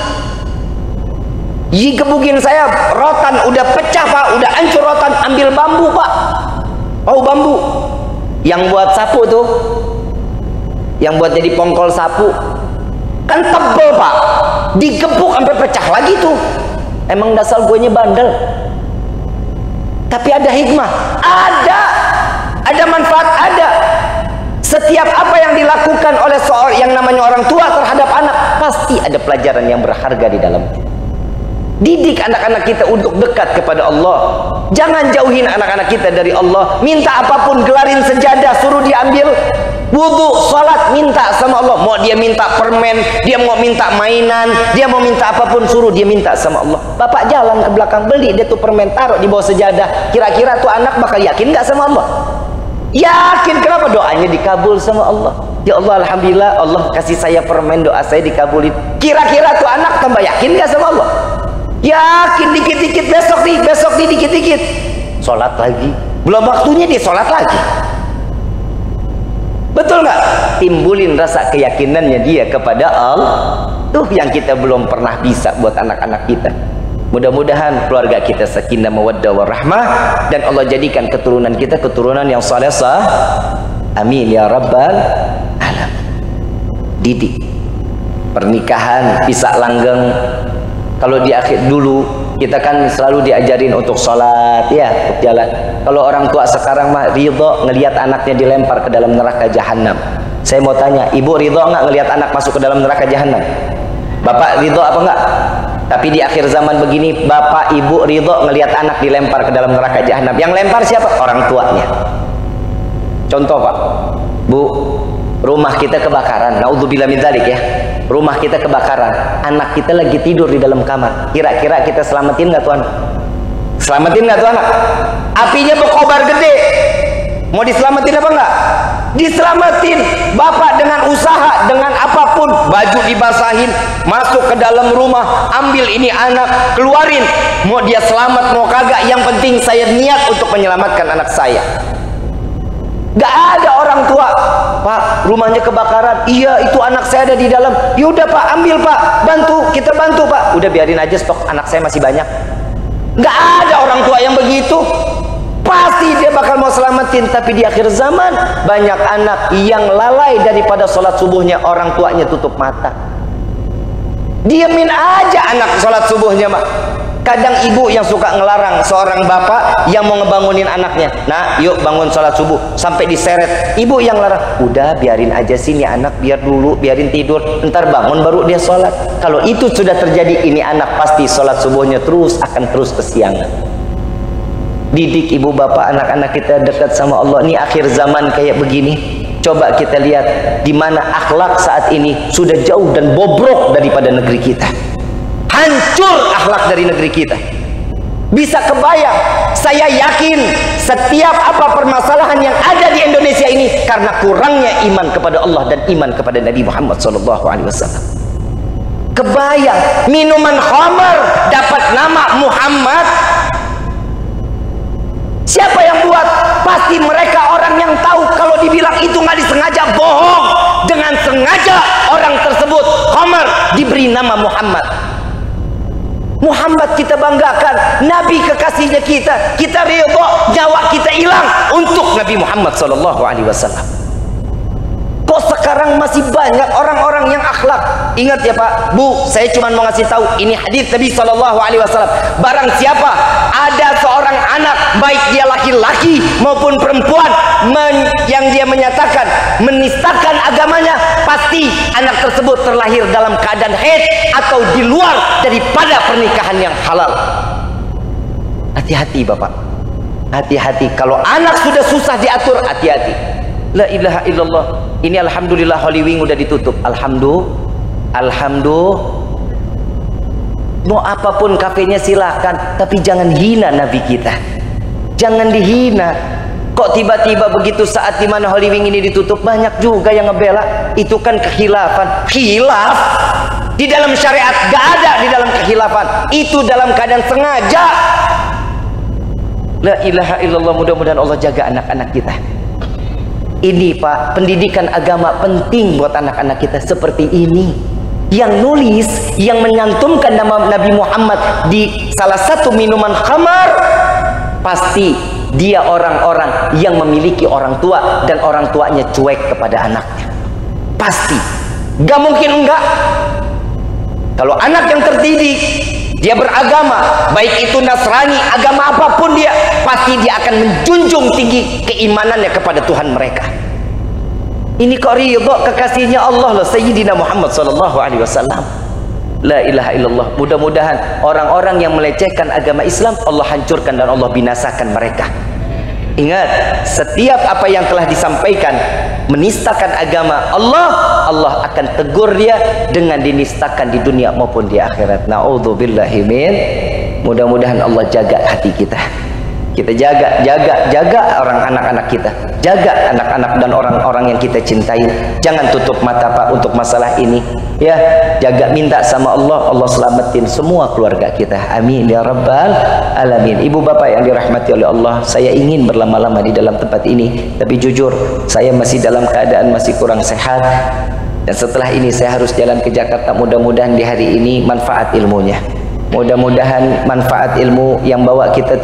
Gebukin saya, rotan udah pecah Pak, udah hancur rotan, ambil bambu Pak. Bambu yang buat sapu tuh, yang buat jadi pongkol sapu, kan tebel Pak, digebuk sampai pecah lagi tuh. Emang dasar guenya bandel, tapi ada hikmah, ada manfaat, ada. Setiap apa yang dilakukan oleh seorang yang namanya orang tua terhadap anak, pasti ada pelajaran yang berharga di dalamnya. Didik anak-anak kita untuk dekat kepada Allah. Jangan jauhin anak-anak kita dari Allah. Minta apapun, gelarin sejadah, suruh diambil. Wudu, sholat, minta sama Allah. Mau dia minta permen, dia mau minta mainan, dia mau minta apapun, suruh dia minta sama Allah. Bapak jalan ke belakang, beli dia tuh permen, taruh di bawah sejadah. Kira-kira tuh anak bakal yakin gak sama Allah? Yakin. Kenapa? Doanya dikabul sama Allah. Ya Allah, alhamdulillah Allah kasih saya permen, doa saya dikabulin. Kira-kira tuh anak tambah yakin gak sama Allah? Yakin. Dikit-dikit, besok nih dikit-dikit sholat lagi, belum waktunya dia sholat lagi. Betul nggak? Timbulin rasa keyakinannya dia kepada Allah. Tuh yang kita belum pernah bisa buat anak-anak kita. Mudah-mudahan keluarga kita sakinah mawaddah warahmah, dan Allah jadikan keturunan kita keturunan yang salehah. Amin ya rabbal alamin. Didik pernikahan bisa langgeng. Kalau di akhir dulu kita kan selalu diajarin untuk sholat ya, untuk jalan. Kalau orang tua sekarang mah ridho ngelihat anaknya dilempar ke dalam neraka jahanam. Saya mau tanya, ibu ridho nggak ngelihat anak masuk ke dalam neraka jahanam? Bapak ridho apa enggak? Tapi di akhir zaman begini, bapak ibu ridho ngelihat anak dilempar ke dalam neraka jahanam. Yang lempar siapa? Orang tuanya. Contoh Pak, Bu, rumah kita kebakaran, naudzubillah min dzalik ya. Rumah kita kebakaran, anak kita lagi tidur di dalam kamar. Kira-kira kita selamatin nggak tuh anak? Selamatin nggak tuh anak? Apinya berkobar gede, mau diselamatin apa enggak? Diselamatin. Bapak dengan usaha, dengan apapun, baju dibasahin, masuk ke dalam rumah, ambil ini anak, keluarin. Mau dia selamat mau kagak, yang penting saya niat untuk menyelamatkan anak saya. Gak ada orang tua, Pak rumahnya kebakaran, iya itu anak saya ada di dalam. Yaudah Pak, ambil Pak, bantu, kita bantu Pak. Udah biarin aja, stok anak saya masih banyak. Gak ada orang tua yang begitu. Pasti dia bakal mau selamatin. Tapi di akhir zaman banyak anak yang lalai daripada sholat subuhnya, orang tuanya tutup mata. Diamin aja anak sholat subuhnya Mak. Kadang ibu yang suka ngelarang seorang bapak yang mau ngebangunin anaknya, nah yuk bangun sholat subuh, sampai diseret. Ibu yang larang, udah biarin aja sini anak, biar dulu, biarin tidur, ntar bangun baru dia sholat. Kalau itu sudah terjadi, ini anak pasti sholat subuhnya akan terus kesiangan. Didik ibu bapak anak-anak kita dekat sama Allah. Ini akhir zaman kayak begini, coba kita lihat di mana akhlak saat ini sudah jauh dan bobrok daripada negeri kita. Hancur akhlak dari negeri kita. Bisa kebayang, saya yakin setiap apa permasalahan yang ada di Indonesia ini karena kurangnya iman kepada Allah dan iman kepada Nabi Muhammad SAW. Kebayang, minuman khamar dapat nama Muhammad. Siapa yang buat? Pasti mereka orang yang tahu. Kalau dibilang itu nggak disengaja, bohong. Dengan sengaja orang tersebut khamar diberi nama Muhammad. Muhammad kita banggakan, Nabi kekasihnya kita ridho, nyawa kita hilang untuk Nabi Muhammad SAW. Kok sekarang masih banyak orang-orang yang akhlak? Ingat ya Pak, Bu, saya cuma mau ngasih tahu, ini hadis Nabi SAW. Barang siapa ada seorang anak, baik dia laki-laki maupun perempuan, yang dia menyatakan menistakan agamanya, pasti anak tersebut terlahir dalam keadaan haid atau di luar daripada pernikahan yang halal. Hati-hati Bapak, hati-hati. Kalau anak sudah susah diatur, hati-hati. La ilaha illallah. Ini alhamdulillah Holy Wing udah ditutup. Alhamdulillah. Mau apapun kafenya silahkan, tapi jangan hina Nabi kita. Jangan dihina. Kok tiba-tiba begitu saat dimana Holy Wing ini ditutup, banyak juga yang ngebela. Itu kan kekhilafan. Khilaf Di dalam syariat gak ada, di dalam kekhilafan itu dalam keadaan sengaja. La ilaha illallah. Mudah-mudahan Allah jaga anak-anak kita. Ini Pak, pendidikan agama penting buat anak-anak kita seperti ini. Yang nulis, yang menyantumkan nama Nabi Muhammad di salah satu minuman khamar, pasti dia orang-orang yang memiliki orang tua dan orang tuanya cuek kepada anaknya. Pasti. Gak mungkin enggak. Kalau anak yang terdidik, dia beragama, baik itu Nasrani, agama apapun dia, pasti dia akan menjunjung tinggi keimanannya kepada Tuhan mereka. Ini kok ridho kekasihnya Allah loh, Sayyidina Muhammad SAW. La ilaha illallah. Mudah-mudahan orang-orang yang melecehkan agama Islam, Allah hancurkan dan Allah binasakan mereka. Ingat, setiap apa yang telah disampaikan menistakan agama Allah, Allah akan tegur dia dengan dinistakan di dunia maupun di akhirat. Na'udzubillahi min. Mudah-mudahan Allah jaga hati kita. Kita jaga orang anak-anak kita, jaga anak-anak dan orang-orang yang kita cintai. Jangan tutup mata Pak untuk masalah ini, ya. Jaga, minta sama Allah, Allah selamatin semua keluarga kita. Amin ya rabbal alamin. Ibu bapak yang dirahmati oleh Allah, saya ingin berlama-lama di dalam tempat ini, tapi jujur saya masih dalam keadaan masih kurang sehat. Dan setelah ini saya harus jalan ke Jakarta. Mudah-mudahan di hari ini manfaat ilmunya. Mudah-mudahan manfaat ilmu yang bawa kita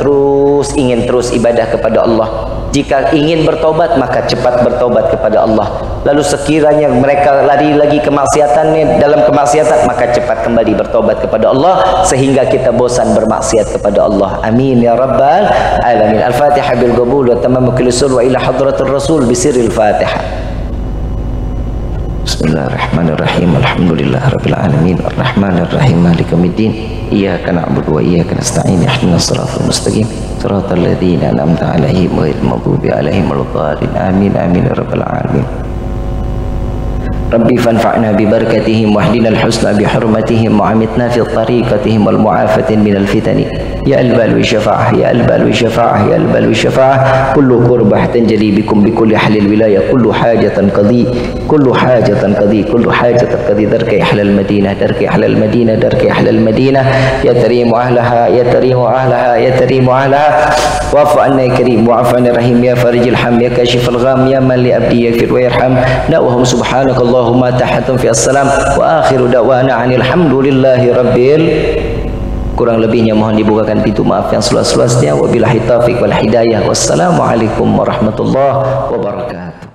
ingin terus ibadah kepada Allah. Jika ingin bertobat, maka cepat bertobat kepada Allah. Lalu sekiranya mereka lari lagi kemaksiatannya, dalam kemaksiatan, maka cepat kembali bertobat kepada Allah sehingga kita bosan bermaksiat kepada Allah. Amin ya rabbal alamin. Al-Fatihah bil qabul wa tamamu kulli sul wa ila hadratir rasul bi sirril Fatihah. Bismillahirrahmanirrahim. Alhamdulillahirabbil alamin. Arrahmanirrahim. Maliki yaumiddin. Iyyaka na'budu wa iyyaka nasta'in. Ihdinas siratal mustaqim. Siratal ladzina an'amta 'alaihim ghairil maghdubi 'alaihim waladdallin. Amin amin ya rabbal alamin. Rabbi fanfa'na bi barakatihim wahdina al-husna bi hurmatihim wa amitna fi tariqatihim wal mu'afatin minal fitani. Ya al-bal wa syafa'ah, ya al-bal wa syafa'ah, ya al-bal wa syafa'ah. Kullu qurbah tanjali bikum bi kulli halil wilayah, kullu hajatan qadi, kullu hajatan qadi, kullu hajatan qadi. Darki ahlal madinah, darki ahlal madinah, darki ahlal madinah. Ya tarimu ahlaha, ya tarimu ahlaha, ya tarimu ahlaha. Wa'fu anna ya karim, wa'fu anna rahim, ya farijil ham, ya kashifal gham, ya man li abdi yaghfir wa yarham. Na'wahum subhanakallah Allahumma tahatum fi assalam wa akhiru da'wana anil hamdulillahi rabbil. Kurang lebihnya mohon dibukakan pintu maaf yang seluas-luasnya. Wabillahi taufiq wal hidayah. Wassalamualaikum warahmatullahi wabarakatuh.